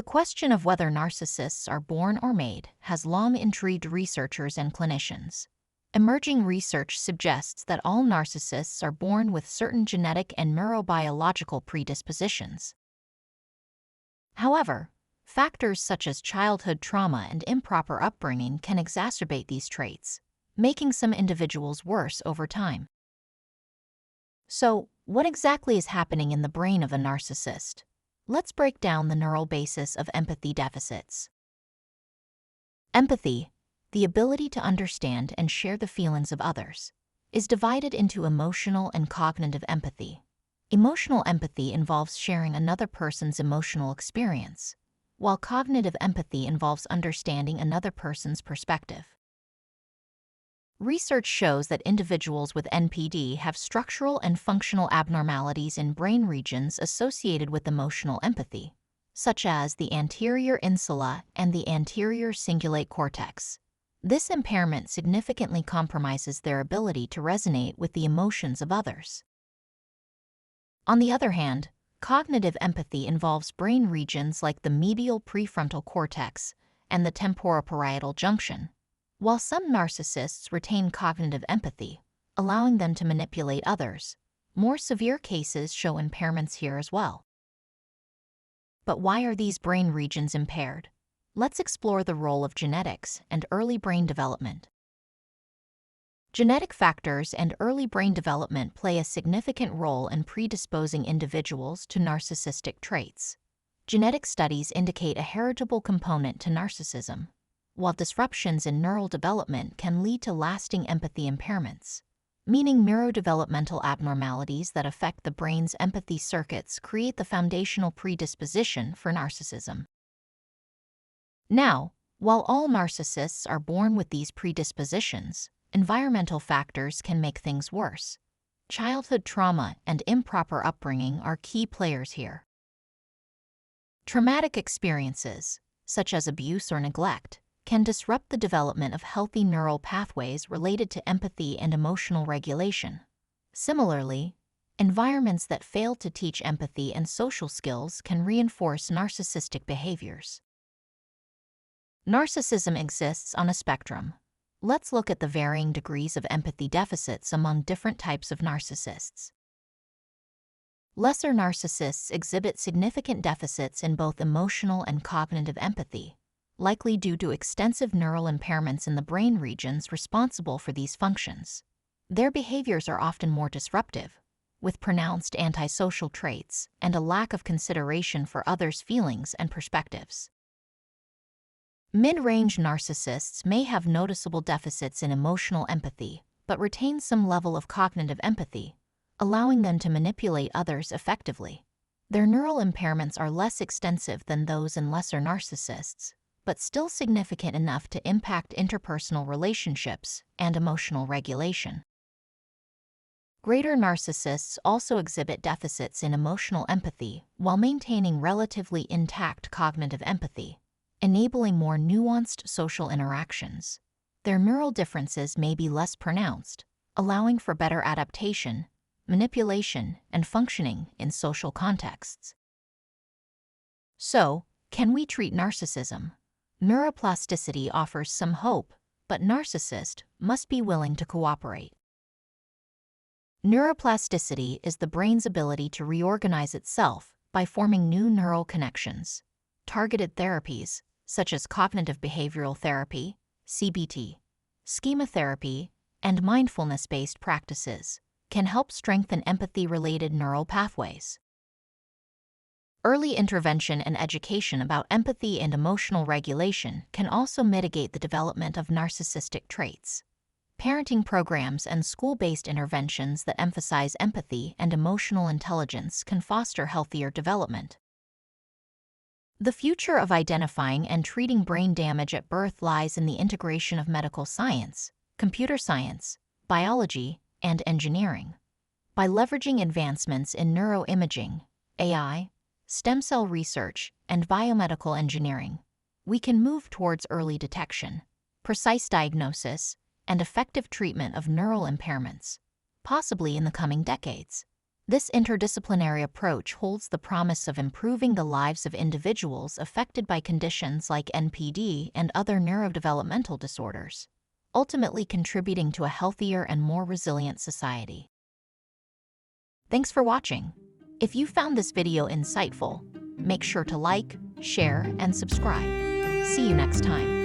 The question of whether narcissists are born or made has long intrigued researchers and clinicians. Emerging research suggests that all narcissists are born with certain genetic and neurobiological predispositions. However, factors such as childhood trauma and improper upbringing can exacerbate these traits, making some individuals worse over time. So, what exactly is happening in the brain of a narcissist? Let's break down the neural basis of empathy deficits. Empathy, the ability to understand and share the feelings of others, is divided into emotional and cognitive empathy. Emotional empathy involves sharing another person's emotional experience, while cognitive empathy involves understanding another person's perspective. Research shows that individuals with NPD have structural and functional abnormalities in brain regions associated with emotional empathy, such as the anterior insula and the anterior cingulate cortex. This impairment significantly compromises their ability to resonate with the emotions of others. On the other hand, cognitive empathy involves brain regions like the medial prefrontal cortex and the temporoparietal junction, while some narcissists retain cognitive empathy, allowing them to manipulate others. More severe cases show impairments here as well. But why are these brain regions impaired? Let's explore the role of genetics and early brain development. Genetic factors and early brain development play a significant role in predisposing individuals to narcissistic traits. Genetic studies indicate a heritable component to narcissism, while disruptions in neural development can lead to lasting empathy impairments, meaning neurodevelopmental abnormalities that affect the brain's empathy circuits create the foundational predisposition for narcissism. Now, while all narcissists are born with these predispositions, environmental factors can make things worse. Childhood trauma and improper upbringing are key players here. Traumatic experiences, such as abuse or neglect, can disrupt the development of healthy neural pathways related to empathy and emotional regulation. Similarly, environments that fail to teach empathy and social skills can reinforce narcissistic behaviors. Narcissism exists on a spectrum. Let's look at the varying degrees of empathy deficits among different types of narcissists. Lesser narcissists exhibit significant deficits in both emotional and cognitive empathy, likely due to extensive neural impairments in the brain regions responsible for these functions. Their behaviors are often more disruptive, with pronounced antisocial traits and a lack of consideration for others' feelings and perspectives. Mid-range narcissists may have noticeable deficits in emotional empathy, but retain some level of cognitive empathy, allowing them to manipulate others effectively. Their neural impairments are less extensive than those in lesser narcissists, but still significant enough to impact interpersonal relationships and emotional regulation. Greater narcissists also exhibit deficits in emotional empathy while maintaining relatively intact cognitive empathy, enabling more nuanced social interactions. Their neural differences may be less pronounced, allowing for better adaptation, manipulation, and functioning in social contexts. So, can we treat narcissism? Neuroplasticity offers some hope, but narcissists must be willing to cooperate. Neuroplasticity is the brain's ability to reorganize itself by forming new neural connections. Targeted therapies, such as cognitive behavioral therapy, CBT, schema therapy, and mindfulness-based practices, can help strengthen empathy-related neural pathways. Early intervention and education about empathy and emotional regulation can also mitigate the development of narcissistic traits. Parenting programs and school-based interventions that emphasize empathy and emotional intelligence can foster healthier development. The future of identifying and treating brain damage at birth lies in the integration of medical science, computer science, biology, and engineering. By leveraging advancements in neuroimaging, AI, stem cell research, and biomedical engineering, we can move towards early detection, precise diagnosis, and effective treatment of neural impairments, possibly in the coming decades. This interdisciplinary approach holds the promise of improving the lives of individuals affected by conditions like NPD and other neurodevelopmental disorders, ultimately contributing to a healthier and more resilient society. Thanks for watching. If you found this video insightful, make sure to like, share, and subscribe. See you next time.